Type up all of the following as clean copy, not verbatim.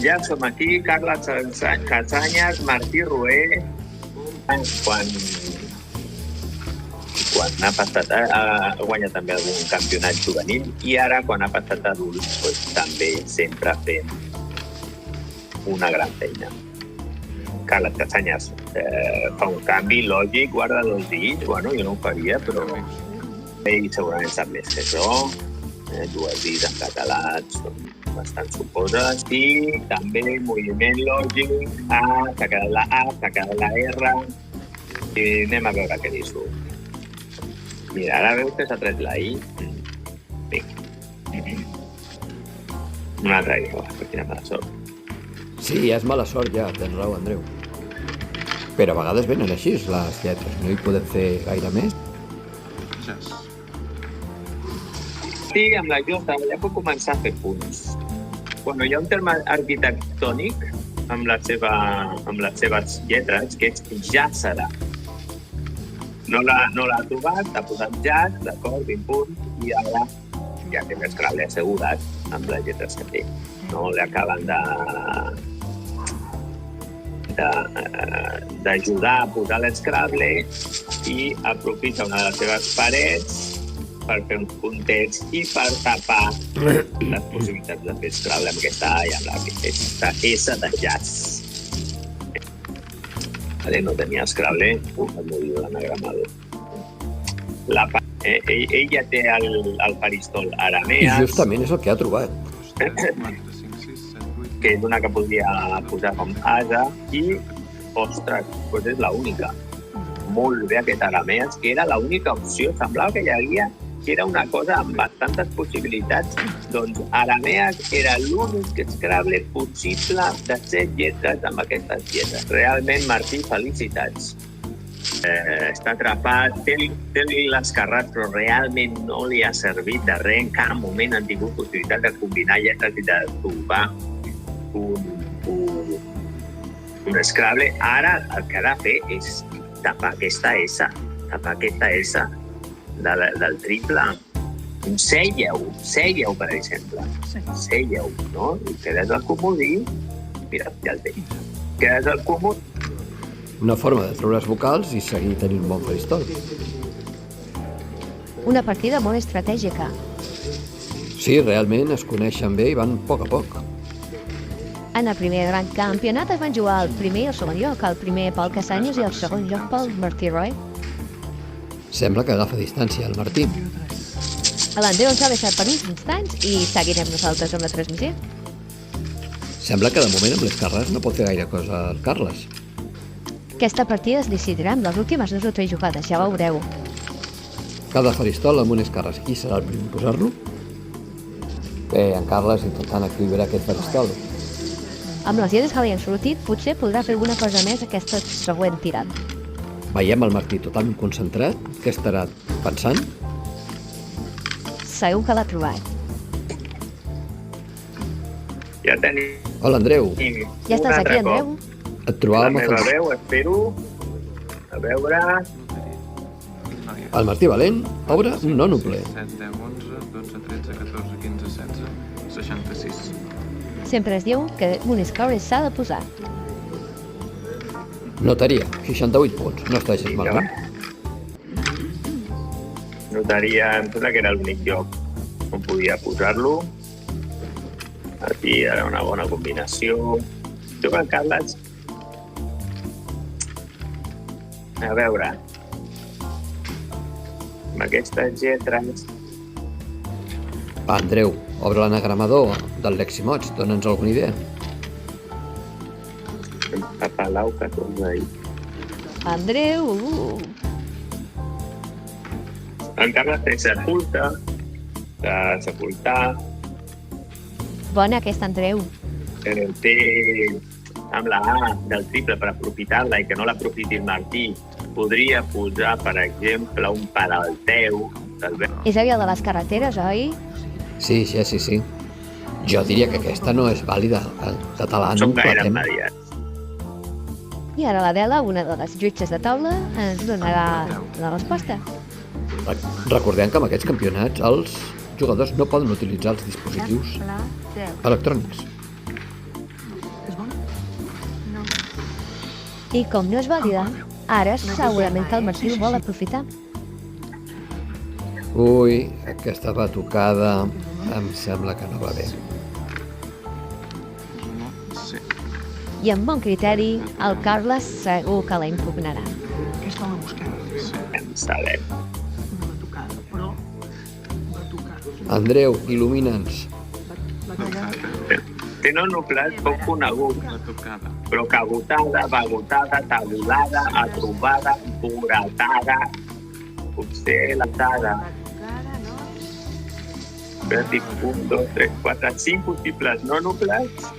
Ja som aquí, Carles Casanyes, Martí Rué, quan ha passat, ha guanyat també algun campionat juvenil i ara quan ha passat adult també sempre fent una gran feina. Carles Casanyes fa un canvi lògic, guarda 2 dits, bueno, jo no ho faria, però ell segurament sap més que jo, 2 dits en català són bastant suposes i també moviment lògic, s'ha quedat la A, s'ha quedat la R i anem a veure què li surt. Mira, ara veus que s'ha tret la I. Vinga. Una altra I, quina mala sort. Sí, és mala sort ja, tens raó, Andreu. Però a vegades venen així les lletres, no hi podem fer gaire més. Sí, amb la Jota ja puc començar a fer punts. Bueno, hi ha un terme arquitectònic amb les seves lletres que és ja serà. No l'ha trobat, ha posat jazz, d'acord, 20 punts, i ara ja té més Scrabble assegurat amb les lletres que té. No li acaben d'ajudar a posar l'Scrabble i aprofita una de les seves parets per fer uns puntets i per tapar les possibilitats de fer Scrabble amb aquesta A i amb aquesta S de jazz. No tenia Scrabble, em morir l'anagramador. Ell ja té el faristol Arameas. I justament és el que ha trobat. Que és una que podria posar com asa i, ostres, doncs és l'única. Molt bé aquest Arameas, que era l'única opció. Semblava que hi havia que era una cosa amb bastantes possibilitats. Doncs Arameas era l'únic Scrabble possible de 7 lletres amb aquestes lletres. Realment, Martí, felicitats. Està atrapat, té l'escarrat, però realment no li ha servit de res. En cap moment han tingut possibilitat de combinar lletres i de trobar un Scrabble. Ara el que ha de fer és tapar aquesta S, del triple. Un sèieu, per exemple. Sèieu, no? I quedes al comodí. Mira, ja el tens. Quedes al comodí. Una forma de treure les vocals i seguir tenint un bon faristol. Una partida molt estratègica. Sí, realment es coneixen bé i van a poc. En el primer gran campionat es van jugar el primer i el segon lloc, el primer pel Casanyes i el segon lloc pel Martí Roy. Sembla que agafa distància el Martí. L'Andreu ens ha deixat per uns instants i seguirem nosaltres amb la transmissió. Sembla que de moment amb les Carles no pot fer gaire cosa el Carles. Aquesta partida es decidirà amb les últimes 2 o 3 jugades, ja veureu. Cada faristol amb unes Carles. Qui serà el primer a posar-lo? Bé, en Carles intentant equilibrar aquest faristol. Amb les lletres que li han sortit, potser podrà fer alguna cosa més aquesta següent tirada. Veiem el Martí totalment concentrat. Què estarà pensant? Segur que l'ha trobat. Ja tenim... Hola, Andreu. Ja estàs aquí, Andreu? Et trobàvem La meva veu, espero. A veure... El Martí Valent obre un nònuple. 7, 10, 11, 12, 13, 14, 15, 16, 66. Sempre es diu que un Scrabble s'ha de posar. Notaria, 68 punts. No està gens malament. Notaria, em sembla que era l'únic lloc on podia posar-lo. Aquí era una bona combinació. Jo amb el Carles... A veure... Amb aquestes lletres... Va, Andreu, obre l'anagramador del Leximots. Dóna'ns alguna idea. A Palau, 14 ahí. Andreu! El Carles té sepulta, de sepultar, Bona aquesta, Andreu. té amb la A del triple per aprofitar-la i que no l'aprofiti el Martí. Podria posar, per exemple, un Peralteu. És aviat de les carreteres, oi? Sí. Jo diria que aquesta no és vàlida. En català no Som gaire platem. immediats. I ara l'Adela, una de les jutges de taula, ens donarà la resposta. Recordem que en aquests campionats els jugadors no poden utilitzar els dispositius electrònics. I com no és vàlida, ara segurament que el Martí ho vol aprofitar. Ui, aquesta batucada em sembla que no va bé. No sé. I amb bon criteri, el Carles segur que la impugnarà. Aquesta la busquem. En saber. Una batucada, però... Batucada. Andreu, il·lumina'ns. Té nonoplats poc conegut, La tocada. però cagotada, vagotada, tabulada, atrobada, buratada, potser latada. Dic 1, 2, 3, 4, 5 possibles nonoplats.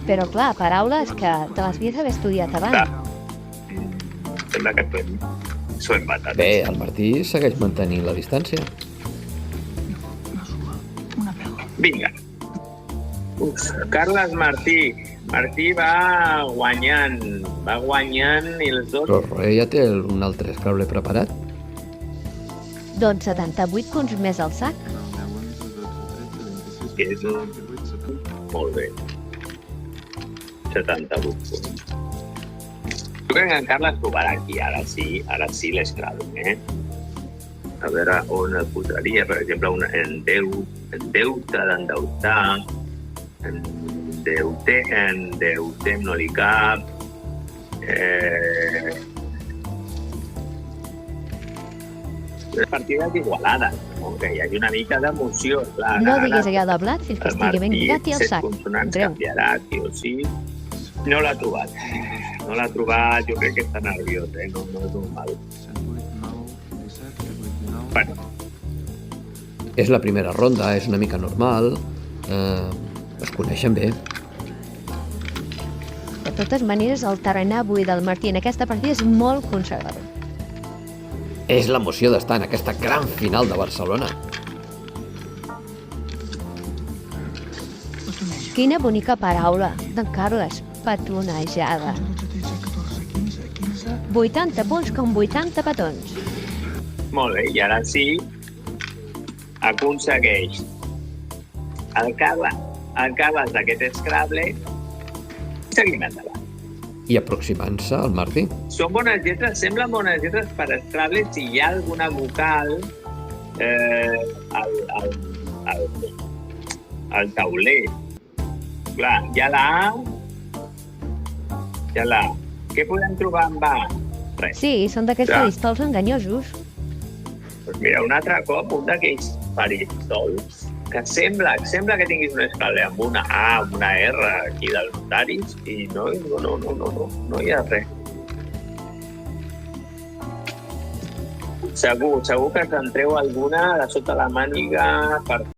Però clar, paraules que te les havies d'haver estudiat abans. Sembla que s'ho hem matat. Bé, el Martí segueix mantenint la distància. Una pela. Vinga. Carles Martí. Martí va guanyant i els dos... Però Roé ja té un altre escrable preparat. Doncs 78 punts més al sac. No, 10, 11, 12, 13, 26, Que és un... 28, 70. Molt bé. 78 punts. Jo crec que en Carles trobarà aquí, ara sí l'escrable, A veure on el posaria, per exemple, en deute, d'endeutar, en deutem no li cap, les partides igualades, que hi hagi una mica d'emoció, clar. No diguis allò de blat fins que El estigui ben Martí, lligat i al 7 sac. consonants Andreu, canviarà, sí o sí. No l'ha trobat. No l'ha trobat, jo crec que està nerviós, no és normal. 7, 8, 9, 17, 18, 19... Bueno, És la primera ronda, és una mica normal. Es coneixen bé. de totes maneres, el tarannà avui del Martí en aquesta partida és molt conservador. És l'emoció d'estar en aquesta gran final de Barcelona. Petoneja. Quina bonica paraula d'en Carles, petonejada. 12, 13, 14, 15, 15... 80 punts com 80 petons. molt bé, i ara sí aconsegueix el Carles d'aquest Scrabble. Seguim endavant. I aproximant-se al Martí. Són bones lletres, semblen bones lletres per Scrabble si hi ha alguna vocal al tauler. Clar, hi ha la A, hi ha la A. Què podem trobar amb A? Res. Sí, són d'aquests Ja. faristols enganyosos. Doncs mira, un altre cop, un d'aquells faristols que sembla que tinguis un Scrabble amb una A, amb una R aquí dels notaris i no hi ha res. Segur que ens en treu alguna de sota la màniga per